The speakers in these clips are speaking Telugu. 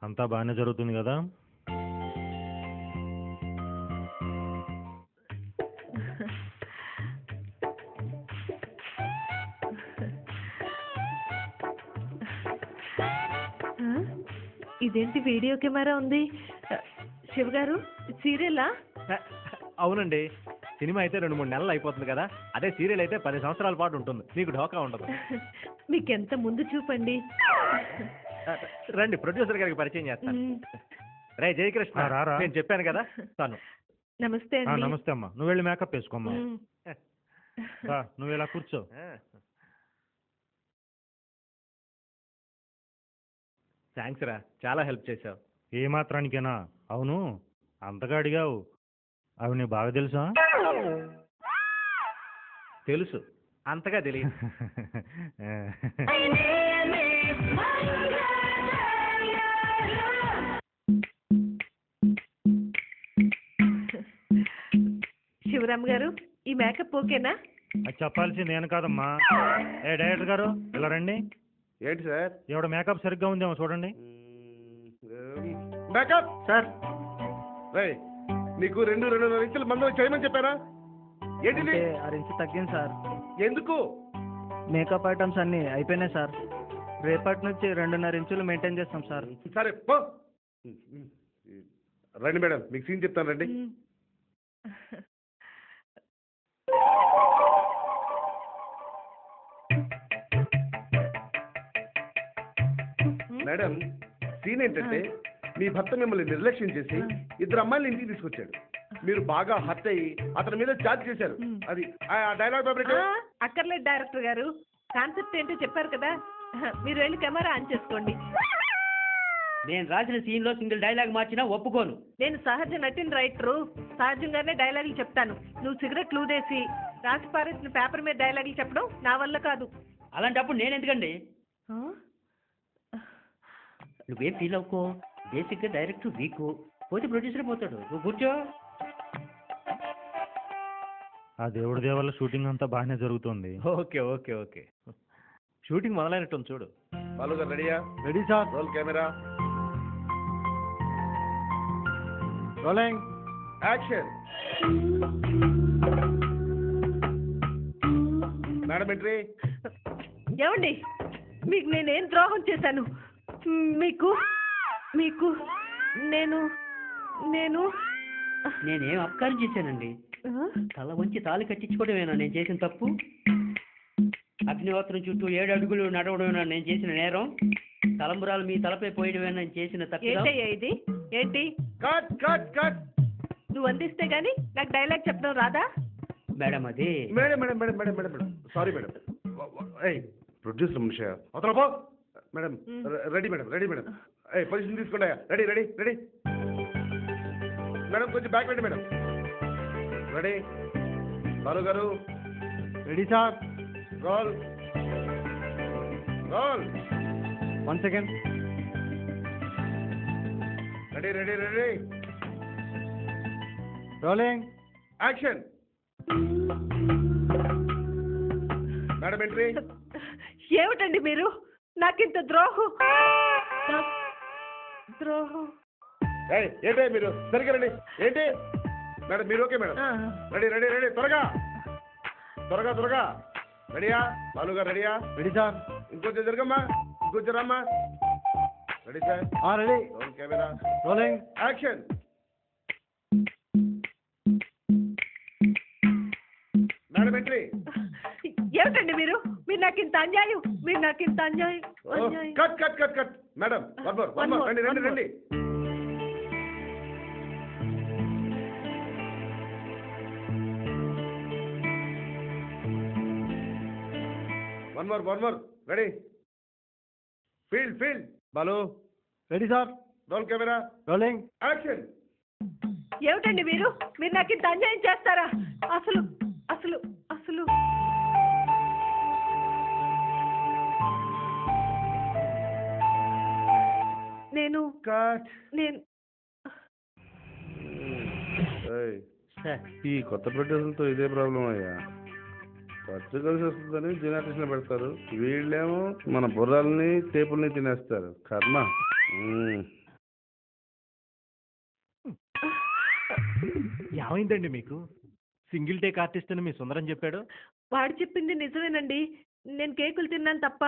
అంతా బాగానే జరుగుతుంది కదా? ఇదేంటి వీడియో కెమెరా ఉంది? శివగారు సీరియలా? అవునండి, సినిమా అయితే 2-3 నెలలు అయిపోతుంది కదా, అదే సీరియల్ అయితే 10 సంవత్సరాల పాటు ఉంటుంది, మీకు ఢోకా ఉండదు. మీకెంత ముందు చూపండి. రండి, ప్రొడ్యూసర్ గారికి పరిచయం చేస్తాను. రే జయకృష్ణ, రారా. నేను చెప్పాను కదా తను. నమస్తే అండి. నమస్తే అమ్మా, నువ్వు వెళ్ళి మేకప్ వేసుకోమ్మా. నువ్వు ఇలా కూర్చో. థ్యాంక్స్ రా, చాలా హెల్ప్ చేసావు. ఏ మాత్రానికేనా? అవును, అంతగా అడిగావు, అవి నీకు బాగా తెలుసా? తెలుసు, అంతగా తెలియదు. శివరామ్ గారు, ఈ మేకప్ ఓకేనా? అది చెప్పాల్సింది నేను కాదమ్మా. ఏ డైరెక్టర్ గారు, ఇలా రండి. ఏంటి సార్? ఎవడ మేకప్ సరిగ్గా ఉందేమో చూడండి. Makeup sir. రేయ్, నీకు 2-2.5 ఇంచుల మందం చేయమని చెప్పారా? ఏంటిది? 6 ఇంచు తగ్గింది సార్. ఎందుకు? మేకప్ ఐటమ్స్ అన్నీ అయిపోయినాయి సార్. రేపటి నుంచి 2.5 ఇంచులు మెయింటైన్ చేస్తాం సార్. సరే పో. రండి మేడం, మీకు సీన్ చెప్తాను రండి. మేడం, సీన్ ఏంటంటే మీ భర్త మిమ్మల్ని నిర్లక్ష్యం చేసి 2 అమ్మాయిలు ఇంటికి తీసుకొచ్చాడు. మీరు బాగా హర్ట్ అయ్యి అతని మీద చార్జ్ చేశారు. అది ఆ డైలాగ్ పేపర్. అక్కర్లేదు డైరెక్టర్ గారు, కాన్సెప్ట్ ఏంటో చెప్పారు కదా, మీరు వెళ్ళి కెమెరా ఆన్ చేసుకోండి. నేను రాసిన సీన్ లో సింగిల్ డైలాగ్ మార్చినా ఒప్పుకోను. నేను సహజ నటిని రైటరు, సహజంగానే డైలాగులు చెప్తాను. నువ్వు సిగరెట్ లూదేసి రాసి పారేసిన పేపర్ మీద డైలాగులు చెప్పడం నా వల్ల కాదు. అలాంటప్పుడు నేను ఎందుకండి? నువ్వేం ఫీల్ అవ్వకో, బేసిక్ గా డైరెక్టర్ వీక్, పోతే ప్రొడ్యూసర్ పోతాడు, నువ్వు కూర్చో. ఆ దేవుడి దేవల్ల షూటింగ్ అంతా బాగానే జరుగుతుంది. ఓకే ఓకే ఓకే, షూటింగ్ మొదలైనట్టుంది చూడు. బాలు గారు రెడీయా? Ready sir. Roll camera, rolling, action. Madam entry. ఏమండి, మీకు నేనేం ద్రోహం చేశాను? మీకు మీకు నేను నేను నేనేం అపకారం చేశానండి? తల వంచి తాళి కట్టించుకోవడమేనా నేను చేసిన తప్పు? అగ్నిహోత్రం చుట్టూ 7 అడుగులు నడవడమేనా నేను చేసిన నేరం? తలంబరాలు మీ తలపై పోయడమేనా నేను చేసిన తప్పు? ఏంటయ్యా ఇది? ఏంటి? Cut cut cut. నువ్వు అందిస్తే గానీ నాకు డైలాగ్ చెప్పడం రాదా? మేడం అది madam madam madam madam madam sorry madam. Producer మనిషి అవతల పో. Madam ready madam, ready madam. Position తీసుకోండి. రెడీ రెడీ రెడీ మేడం, కొంచెం బ్యాక్ రండి మేడం. రెడీ. బాలు గారు ready sir. Roll roll. 1 second. Ready ready ready rolling, action. Madam entry. ఏమిటండి మీరు నాకింత ద్రోహం? ద్రోహం ఏంటి మీరు సరిగ్గా రండి. ఏంటి మేడం, మీరు okay madam? Ready ready ready, త్వరగా త్వరగా త్వరగా. రెడీయా? బాలు గారు రెడీయా? Ready sir. ఇంకొంచెం జరగమ్మా, ఇంకొంచెం రమ్మా. Ready sir. Ready. Roll camera, rolling, action. Madam entry. ఏమిటండి మీరు మీరు నాకింత అన్యాయం, మీరు నాకింత అన్యాయం. Cut cut cut cut. Madam one more. రండి రండి రండి. One more. Ready. Field field. Balu. Ready sir. Roll camera, rolling, action. ఏమిటండి మీరు మీరు నాకింత అన్యాయం చేస్తారా? అసలు అసలు అసలు నేను నేను ఈ కొత్త ప్రొడ్యూసర్తో ఇదే ప్రాబ్లం అయ్యా. ఖర్చు కలిసి వస్తుందని జనరేషన్ పెడతారు, వీళ్ళేమో మన బుర్రల్ని టేపుల్ని తినేస్తారు. కర్మ. ఏమైందండి మీకు? సింగిల్ టేక్ ఆర్టిస్ట్ అని మీ సుందరం చెప్పాడు. వాడు చెప్పింది నిజమేనండి. నేను కేకులు తిన్నాను తప్ప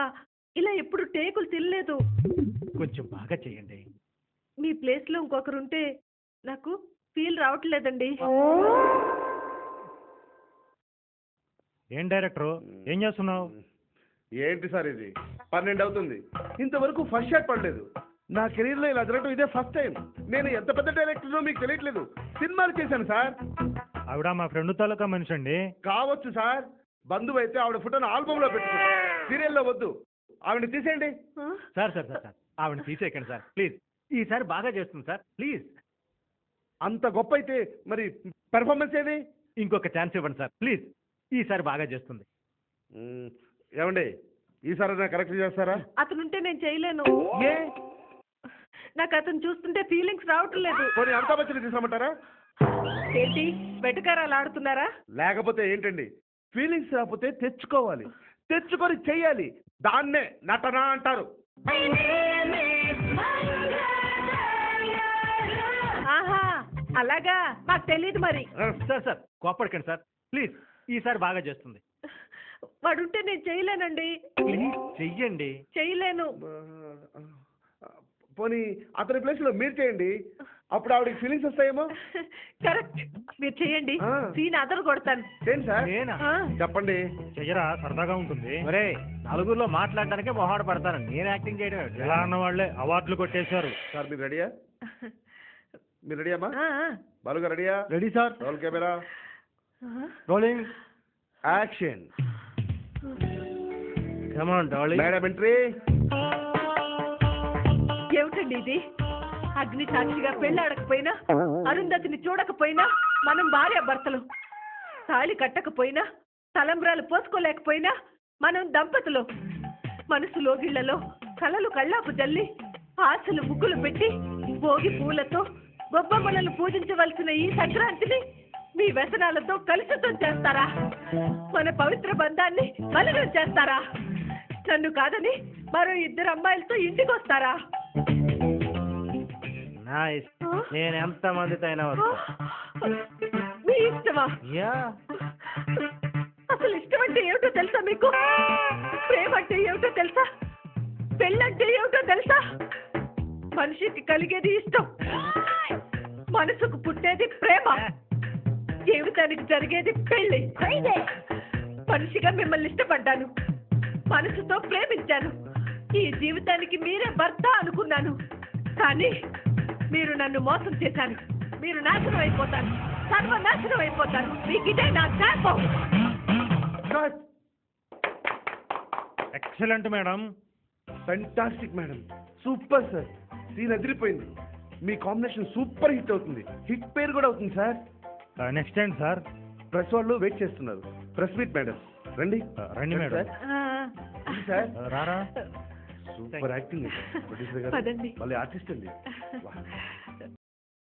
ఇలా ఎప్పుడు టేకులు తినలేదు. కొంచెం బాగా చేయండి. మీ ప్లేస్లో ఇంకొకరు ఉంటే నాకు ఫీల్ రావట్లేదండి. ఏం డైరెక్టరు ఏం చేస్తున్నావు? ఏంటి సార్ ఇది 12 అవుతుంది, ఇంతవరకు ఫస్ట్ షాట్ పడలేదు. నా కెరీర్లో ఇలా జరగడం ఇదే ఫస్ట్ టైం. నేను ఎంత పెద్ద డైరెక్టర్నో మీకు తెలియట్లేదు. సినిమాలు చేశాను సార్. ఆవిడ మా ఫ్రెండ్ తాలూకా మనిషి అండి. కావచ్చు సార్, బంధువు అయితే ఆవిడ ఫోటోను ఆల్బమ్ లో పెట్టుకో, సీరియల్లో వద్దు. ఆవిడ తీసేయండి. సార్ సార్ సార్ సార్ ఆవిడ తీసేయకండి సార్ ప్లీజ్. ఈసారి బాగా చేస్తుంది సార్ ప్లీజ్. అంత గొప్ప అయితే మరి పెర్ఫార్మెన్స్ ఏది? ఇంకొక ఛాన్స్ ఇవ్వండి సార్ ప్లీజ్. ఈసారి బాగా చేస్తుంది. ఏమండి ఈసారి కరెక్ట్ చేస్తారా? అతనుంటే నేను చేయలేను. ఏ? నాకు అతను చూస్తుంటే ఫీలింగ్స్ రావట్లేదు. పోనీ అమితాబ్ బచ్చన్ తీసామంటారా? ఏంటి వెటకారాలు ఆడుతున్నారా? లేకపోతే ఏంటండి, ఫీలింగ్స్ రాకపోతే తెచ్చుకోవాలి, తెచ్చుకొని చెయ్యాలి. దాన్నే నటన అంటారు. ఆహా అలాగా, మాకు తెలియదు మరి. సార్ సార్ కోపడకండి సార్ ప్లీజ్. ఈసారి బాగా చేస్తుంది. వాడుంటే నేను చేయలేనండి. ప్లీజ్ చెయ్యండి. చేయలేను. పోనీ అతని ప్లేస్ లో మీరు చేయండి, అప్పుడు ఆవిడకి ఫీలింగ్స్ వస్తాయేమో. కరెక్ట్, మీరు చేయండి. ఆ. సీన్ అదరు కొడతాను. చేయండి సార్. నేనా? ఆ. చెప్పండి. చెయ్యరా, సరదాగా ఉంటుంది. ఒరే నలుగురిలో మాట్లాడడానికే మొహాట పడతాను, నేను యాక్టింగ్ చేయడం ఏంటి? ఇలా అన్న వాళ్ళే అవార్డులు కొట్టేశారు. సార్ మీరు రెడీయా? మీరు రెడీ అమ్మా? ఆ, ఆ. బాలుగా రెడీయా? Ready sir. Roll camera, rolling action. Come on darling. Madam entry. ఏమిటండి ఇది? అగ్ని సాక్షిగా పెళ్ళాడకపోయినా, అరుంధతిని చూడకపోయినా మనం భార్య భర్తలు. తాళి కట్టకపోయినా, తలంబ్రాలు పోసుకోలేకపోయినా మనం దంపతులు. మనసు లోగిళ్లలో కలలు కళ్ళాపు జల్లి, ఆశలు ముగ్గులు పెట్టి, భోగి పూలతో గొబ్బమ్మలను పూజించవలసిన ఈ సంక్రాంతిని మీ వ్యసనాలతో కలుషితం చేస్తారా? మన పవిత్ర బంధాన్ని మలినం చేస్తారా? నన్ను కాదని మరో 2 అమ్మాయిలతో ఇంటికి వస్తారా? నైస్. నేను ఎంత మందితో అయినా వస్తా. మీ ఇష్టమా? యా. అసలు ఇష్టం అంటే ఏమిటో తెలుసా మీకు? ప్రేమ అంటే ఏమిటో తెలుసా? పెళ్ళంటే ఏమిటో తెలుసా? మనిషికి కలిగేది ఇష్టం, మనసుకు పుట్టేది ప్రేమ, జీవితానికి జరిగేది పెళ్లి. మనిషిగా మిమ్మల్ని ఇష్టపడ్డాను, మనసుతో ప్రేమించాను, ఈ జీవితానికి మీరే భర్త అనుకున్నాను. కానీ మీరు నన్ను మోసం చేశారు. మీరు నాశనం అయిపోతారు, సర్వనాశనం అయిపోతారు. మీకు ఇదే నా శాపం. Excellent madam. Fantastic madam, super sir. Scene అదిరిపోయింది. మీ కాంబినేషన్ సూపర్ హిట్ అవుతుంది, హిట్ పేరు కూడా అవుతుంది సార్. నెక్స్ట్ ఏంటి సార్? ప్రెస్ వాళ్ళు వెయిట్ చేస్తున్నారు. ప్రెస్ మీట్ మేడం, రండి. రండి మేడం. సార్. ఆ, రండి సార్. రారా. సూపర్ యాక్టింగ్ ప్రొడ్యూసర్ గారు, పదండి. మళ్ళీ ఆర్టిస్ట్ అండి. వా.